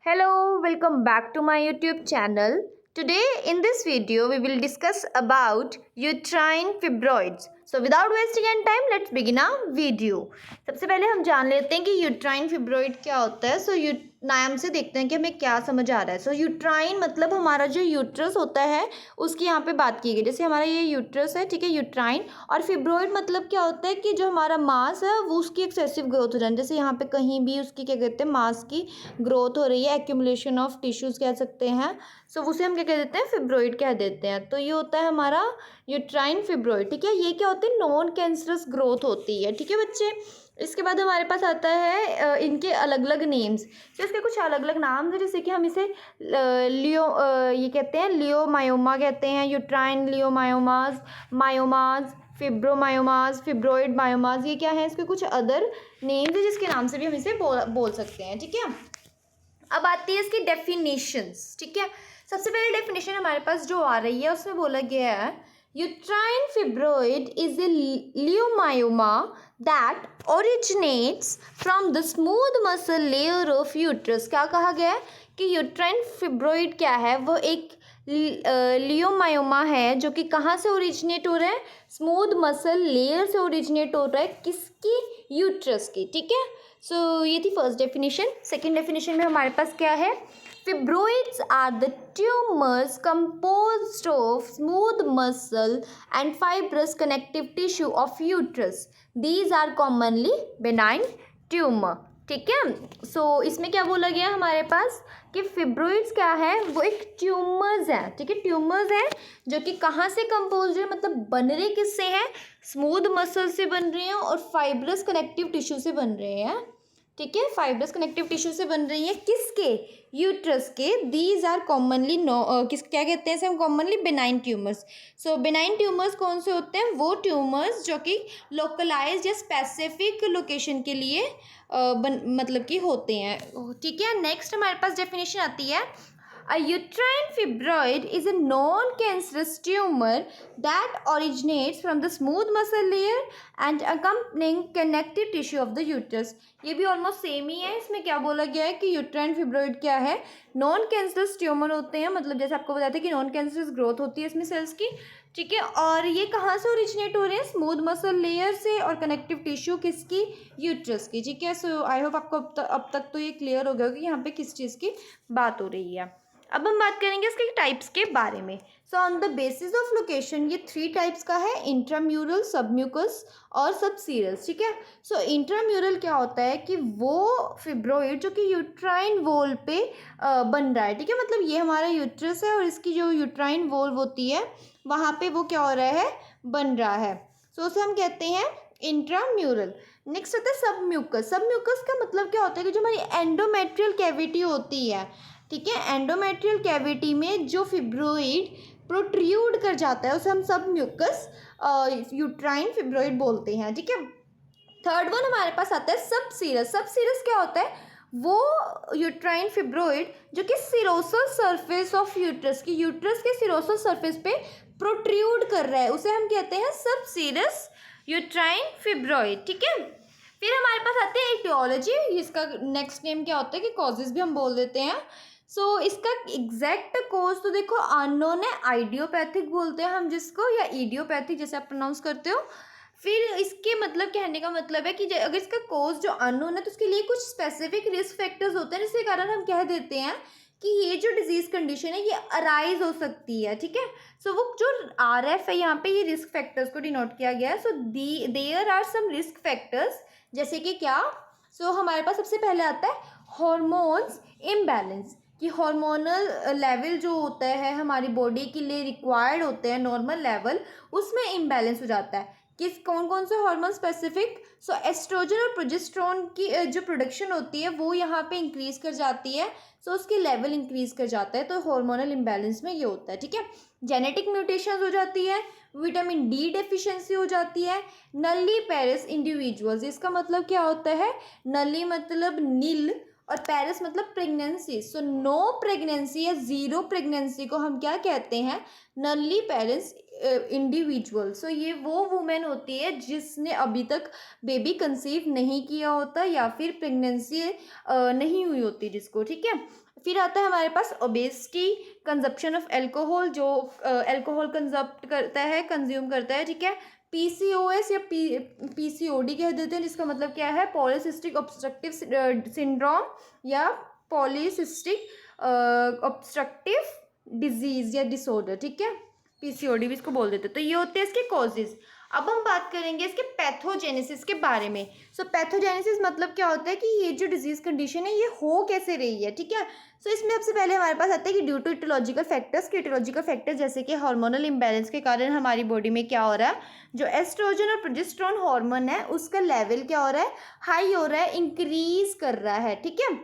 Hello, welcome back to my YouTube channel. Today in this video we will discuss about uterine fibroids. So without wasting any time, let's begin our video. सबसे पहले हम जान लेते हैं कि uterine फिब्रोइड क्या होता है. नाम से देखते हैं कि हमें क्या समझ आ रहा है. यूट्राइन मतलब हमारा जो यूट्रस होता है उसकी यहाँ पे बात की गई. जैसे हमारा ये यूट्रस है, ठीक है, यूट्राइन. और फिब्रोइड मतलब क्या होता है कि जो हमारा मास है वो उसकी एक्सेसिव ग्रोथ हो जाए. जैसे यहाँ पे कहीं भी उसकी क्या कहते हैं, मास की ग्रोथ हो रही है, एक्यूमुलेशन ऑफ टिश्यूज कह सकते हैं. उसे हम क्या कह देते हैं, फिब्रोइड कह देते हैं. तो ये होता है हमारा यूट्राइन फिब्रोइड. ठीक है, ये क्या होते हैं, नॉन कैंसरस ग्रोथ होती है. ठीक है बच्चे. इसके बाद हमारे पास आता है इनके अलग अलग नेम्स. इसके कुछ अलग अलग नाम है, जैसे कि हम इसे लियो ये कहते हैं, लियोमायोमा कहते हैं, यूट्राइन लियोमायोमास, मायोमास, फिब्रोमायोमास, फिब्रोइड मायोमास. ये क्या है, इसके कुछ अदर नेम्स है जिसके नाम से भी हम इसे बोल सकते हैं. ठीक है, अब आती है इसकी डेफिनेशंस. ठीक है, सबसे पहले डेफिनेशन हमारे पास जो आ रही है उसमें बोला गया है uterine fibroid is a leiomyoma that originates from the smooth muscle layer of uterus. क्या कहा गया है कि यूट्राइन फिब्रोइड क्या है, वो एक लियोमायोमा है जो कि कहाँ से ओरिजिनेट हो रहा है, स्मूथ मसल लेयर से ओरिजिनेट हो रहा है. किसकी, यूट्रस की. ठीक है, ये थी फर्स्ट डेफिनेशन. सेकेंड डेफिनेशन में हमारे पास क्या है, fibroids are the tumors composed of smooth muscle and fibrous connective tissue of uterus. These are commonly benign tumor. ठीक है, इसमें क्या बोला गया हमारे पास कि फिब्रोइड्स क्या है, वो एक ट्यूमर्स है. ठीक है, ट्यूमर्स है जो कि कहाँ से कंपोज है, मतलब बन रहे किससे हैं, स्मूथ मसल से बन रहे हैं और फाइब्रस कनेक्टिव टिश्यू से बन रहे हैं. ठीक है, फाइब्रस कनेक्टिव टिश्यू से बन रही है, किसके, यूट्रस के. दीज आर कॉमनली क्या कहते हैं इसे हम, commonly benign tumours. Benign tumours कौन से होते हैं, वो ट्यूमर्स जो कि लोकलाइज या स्पेसिफिक लोकेशन के लिए मतलब कि होते हैं. ठीक है, नेक्स्ट हमारे पास डेफिनेशन आती है, a uterine fibroid is a non-cancerous tumor that originates from the smooth muscle layer and accompanying connective tissue of the uterus. ये भी ऑलमोस्ट सेम ही है. इसमें क्या बोला गया है कि यूट्राइन फिब्रोइड क्या है, नॉन कैंसरस ट्यूमर होते हैं, मतलब जैसे आपको बताया था कि नॉन कैंसरस ग्रोथ होती है इसमें सेल्स की. ठीक है, और ये कहाँ से ओरिजिनेट हो रहे हैं, स्मूथ मसल लेयर से, और कनेक्टिव टिश्यू किसकी, यूट्रस की. ठीक है, आई होप आपको अब तक तो ये क्लियर हो गया कि यहाँ पे किस चीज़ की बात हो रही है. अब हम बात करेंगे इसके टाइप्स के बारे में. On the basis of location ये 3 टाइप्स का है, इंट्राम्यूरल, सबम्यूकस और सबसीरस. ठीक है, इंट्राम्यूरल क्या होता है कि वो फिब्रोइड जो कि यूट्राइन वॉल पे बन रहा है. ठीक है, मतलब ये हमारा यूट्रस है और इसकी जो यूट्राइन वॉल होती है वहाँ पे वो क्या हो रहा है, बन रहा है. उसे हम कहते हैं इंट्राम्यूरल. नेक्स्ट आता है सबम्यूकस. सबम्यूकस का मतलब क्या होता है कि जो हमारी एंडोमेट्रियल कैविटी होती है, ठीक है, एंडोमेट्रियल कैविटी में जो फिब्रोइड प्रोट्रूड कर जाता है उसे हम सबम्यूकस यूट्राइन फिब्रोइड बोलते हैं. ठीक है, थर्ड वन हमारे पास आता है सबसीरस. सबसीरस क्या होता है, वो यूट्राइन फिब्रोइड जो कि सिरोसल सरफेस ऑफ यूट्रस की, यूट्रस के सिरोसल सरफेस पे प्रोट्रूड कर रहा है, उसे हम कहते हैं सबसीरस यूट्राइन फिब्रोइड. ठीक है, फिर हमारे पास आते हैं एटियोलॉजी. इसका नेक्स्ट नेम क्या होता है कि कॉजेज भी हम बोल देते हैं. इसका एग्जैक्ट कोज तो देखो अननोन है, आइडियोपैथिक बोलते हैं हम जिसको, या इडियोपैथिक जैसे आप प्रोनाउंस करते हो. फिर इसके मतलब कहने का मतलब है कि अगर इसका कोज जो अननोन है तो उसके लिए कुछ स्पेसिफिक रिस्क फैक्टर्स होते हैं, जिसके कारण हम कह देते हैं कि ये जो डिजीज कंडीशन है ये अराइज हो सकती है. ठीक है, वो जो RF है यहाँ पे ये रिस्क फैक्टर्स को डिनोट किया गया है. There are some risk factors, जैसे कि क्या, हमारे पास सबसे पहले आता है हॉर्मोन्स इम्बैलेंस, कि हार्मोनल लेवल जो होता है हमारी बॉडी के लिए रिक्वायर्ड होते हैं नॉर्मल लेवल, उसमें इम्बैलेंस हो जाता है. कौन कौन से हार्मोन स्पेसिफिक, एस्ट्रोजन और प्रोजेस्टेरोन की जो प्रोडक्शन होती है वो यहाँ पे इंक्रीज कर जाती है. उसकी लेवल इंक्रीज कर जाता है, तो हार्मोनल इम्बैलेंस में ये होता है. ठीक है, जेनेटिक म्यूटेशन हो जाती है, विटामिन D डेफिशिएंसी हो जाती है, नली पेरिस इंडिविजुअल्स. इसका मतलब क्या होता है, नली मतलब नील और पेरिस मतलब प्रेगनेंसी. नो प्रेगनेंसी या ज़ीरो प्रेगनेंसी को हम क्या कहते हैं, नली पेरिस इंडिविजुअल। सो ये वो वुमेन होती है जिसने अभी तक बेबी कंसीव नहीं किया होता या फिर प्रेगनेंसी नहीं हुई होती जिसको, ठीक है। फिर आता है हमारे पास ओबेसिटी, कंजप्शन ऑफ एल्कोहल, जो एल्कोहल कंजप्ट करता है, कंज्यूम करता है, ठीक है। पीसीओएस या पीसीओडी कह देते हैं, जिसका मतलब क्या है, पॉलीसिस्टिक ऑब्स्ट्रक्टिव सिंड्रोम या पॉलीसिस्टिक ऑब्स्ट्रक्टिव डिजीज या डिसऑर्डर, ठीक है। पीसीओडी भी इसको बोल देते हैं। तो ये होते हैं इसके कॉजेज। अब हम बात करेंगे इसके पैथोजेनेसिस के बारे में। सो पैथोजेनेसिस मतलब क्या होता है कि ये जो डिजीज कंडीशन है ये हो कैसे रही है, ठीक है। सो इसमें सबसे पहले हमारे पास आता है कि ड्यू टू इटोलॉजिकल फैक्टर्स, कि इटोलॉजिकल फैक्टर्स जैसे कि हार्मोनल इम्बैलेंस के कारण हमारी बॉडी में क्या हो रहा है, जो एस्ट्रोजन और प्रोजेस्टेरोन हार्मोन है उसका लेवल क्या हो रहा है, हाई हो रहा है, इंक्रीज कर रहा है, ठीक है।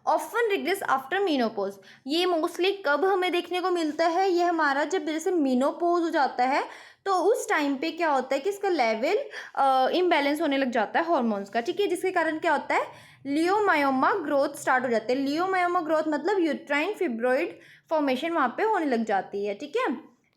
ऑफन रिग्रेस आफ्टर मीनोपोज, ये मोस्टली कब हमें देखने को मिलता है, ये हमारा जब जैसे मीनोपोज हो जाता है तो उस टाइम पे क्या होता है कि इसका लेवल इम्बैलेंस होने लग जाता है हॉर्मोन्स का, ठीक है। जिसके कारण क्या होता है, लियोमायोमा ग्रोथ स्टार्ट हो जाते हैं। लियोमायोमा ग्रोथ मतलब यूट्राइन फिब्रॉइड फॉर्मेशन वहाँ पे होने लग जाती है, ठीक है।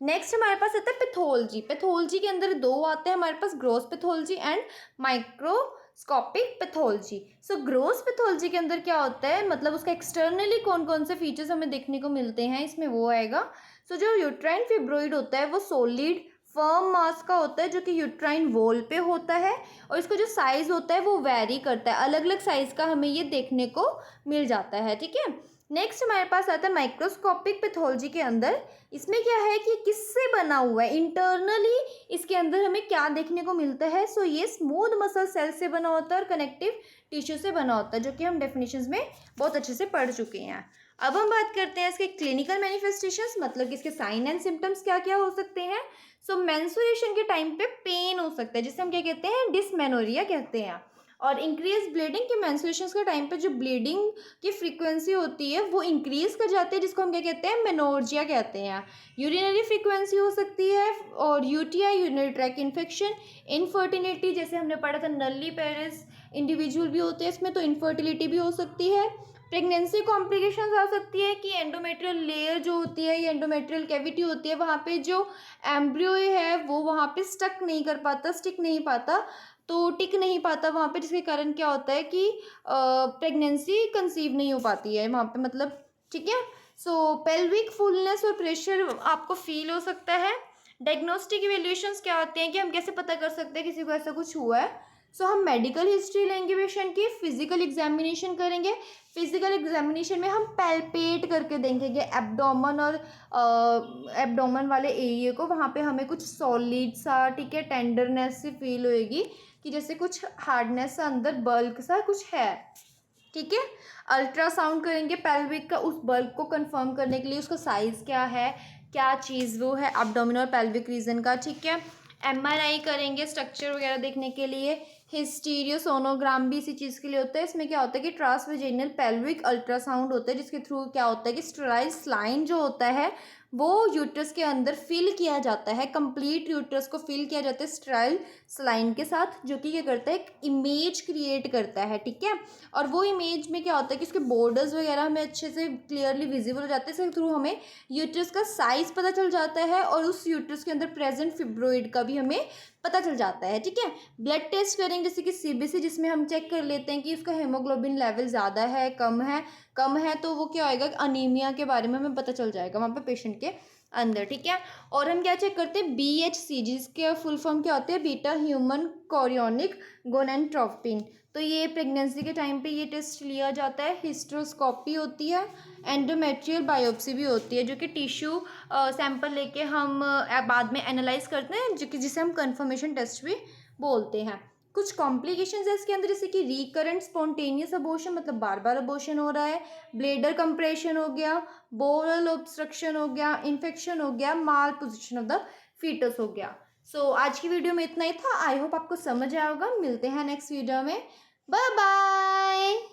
नेक्स्ट हमारे पास आता है पैथोलॉजी। पैथोलॉजी के अंदर दो आते हैं हमारे पास, gross pathology and microscopic pathology. So gross pathology के अंदर क्या होता है, मतलब उसका एक्सटर्नली कौन कौन से फीचर्स हमें देखने को मिलते हैं, इसमें वो आएगा। सो जो यूट्राइन फिब्रॉइड होता है वो सॉलिड फर्म मास का होता है, जो कि यूट्राइन वॉल पे होता है, और इसका जो साइज होता है वो वेरी करता है, अलग अलग साइज का हमें ये देखने को मिल जाता है, ठीक है। नेक्स्ट हमारे पास आता है माइक्रोस्कोपिक पैथोलॉजी के अंदर। इसमें क्या है कि किससे बना हुआ है, इंटरनली इसके अंदर हमें क्या देखने को मिलता है। सो ये स्मूथ मसल सेल से बना होता है और कनेक्टिव टिश्यू से बना होता है, जो कि हम डेफिनेशंस में बहुत अच्छे से पढ़ चुके हैं। अब हम बात करते हैं इसके क्लिनिकल मैनिफेस्टेशंस, मतलब कि इसके साइन एंड सिम्टम्स क्या क्या हो सकते हैं। सो मेंस्ट्रुएशन के टाइम पे पेन हो सकता है, जिसे हम क्या कहते हैं, डिसमेनोरिया कहते हैं। और इंक्रीज ब्लीडिंग, के मेंस्ट्रुएशन के टाइम पे जो ब्लीडिंग की फ्रीक्वेंसी होती है वो इंक्रीज कर जाती है, जिसको हम क्या कहते हैं, मेनोर्जिया कहते हैं। यूरिनरी फ्रीक्वेंसी हो सकती है, और UTI urinary track infection, infertility, जैसे हमने पढ़ा था नल्ली पेरिस इंडिविजुअल भी होते हैं इसमें, तो इनफर्टिलिटी भी हो सकती है। प्रेगनेंसी कॉम्प्लिकेशंस आ सकती है कि एंडोमेट्रियल लेयर जो होती है या एंडोमेट्रियल कैविटी होती है, वहाँ पे जो एम्ब्रियो है वो वहाँ पे स्टक नहीं कर पाता, स्टिक नहीं पाता, तो टिक नहीं पाता वहाँ पे, जिसके कारण क्या होता है कि प्रेगनेंसी कंसीव नहीं हो पाती है वहाँ पे, मतलब, ठीक है। सो पेल्विक फुलनेस और प्रेशर आपको फील हो सकता है। डायग्नोस्टिक इवेल्यूशंस क्या होते हैं, कि हम कैसे पता कर सकते हैं किसी को ऐसा कुछ हुआ है। सो हम मेडिकल हिस्ट्री लेंगे पेशेंट की, फिजिकल एग्जामिनेशन करेंगे। फिजिकल एग्जामिनेशन में हम पैल्पेट करके देखेंगे एब्डोमन और एब्डोमन वाले एरिया को, वहाँ पे हमें कुछ सॉलिड सा, ठीक है, टेंडरनेस सी फील होएगी कि जैसे कुछ हार्डनेस सा अंदर बल्क सा कुछ है, ठीक है। अल्ट्रासाउंड करेंगे पेल्विक का, उस बल्क को कंफर्म करने के लिए, उसका साइज़ क्या है, क्या चीज़ वो है एब्डोमिनल पेल्विक रीजन का, ठीक है। एमआरआई करेंगे स्ट्रक्चर वगैरह देखने के लिए। हिस्टीरियोसोनोग्राम भी इसी चीज़ के लिए होता है। इसमें क्या होता है कि ट्रांसवेजिनल पेल्विक अल्ट्रासाउंड होता है, जिसके थ्रू क्या होता है कि स्टेराइल स्लाइन जो होता है वो यूट्रस के अंदर फिल किया जाता है, कंप्लीट यूट्रस को फिल किया जाता है स्टेराइल स्लाइन के साथ, जो कि क्या करता है, एक इमेज क्रिएट करता है, ठीक है। और वो इमेज में क्या होता है कि उसके बॉर्डर्स वगैरह हमें अच्छे से क्लियरली विजिबल हो जाते हैं, इसके थ्रू हमें यूट्रस का साइज पता चल जाता है, और उस यूट्रस के अंदर प्रेजेंट फिब्रोइड का भी हमें पता चल जाता है, ठीक है। ब्लड टेस्ट करेंगे जैसे कि सीबीसी, जिसमें हम चेक कर लेते हैं कि उसका हेमोग्लोबिन लेवल ज़्यादा है, कम है, तो वो क्या होएगा, अनीमिया के बारे में हमें पता चल जाएगा वहाँ पे पेशेंट के अंदर, ठीक है। और हम क्या चेक करते हैं, BHC, जिसके फुल फॉर्म क्या होते हैं, बीटा ह्यूमन कोरियोनिक गोनेंट्रोपिन। तो ये प्रेगनेंसी के टाइम पे ये टेस्ट लिया जाता है। हिस्ट्रोस्कोपी होती है, एंडोमेट्रियल बायोप्सी भी होती है, जो कि टिश्यू सैंपल लेके हम बाद में एनालाइज करते हैं, जो कि जिसे हम कंफर्मेशन टेस्ट भी बोलते हैं। कुछ कॉम्प्लिकेशंस है इसके अंदर, जैसे कि रिकरेंट स्पॉन्टेनियस अबॉर्शन, मतलब बार बार अबॉर्शन हो रहा है, ब्लेडर कंप्रेशन हो गया, बोरल ऑब्स्ट्रक्शन हो गया, इन्फेक्शन हो गया, माल पोजिशन ऑफ द फीटस हो गया। सो आज की वीडियो में इतना ही था। आई होप आपको समझ आया होगा। मिलते हैं नेक्स्ट वीडियो में। Bye bye.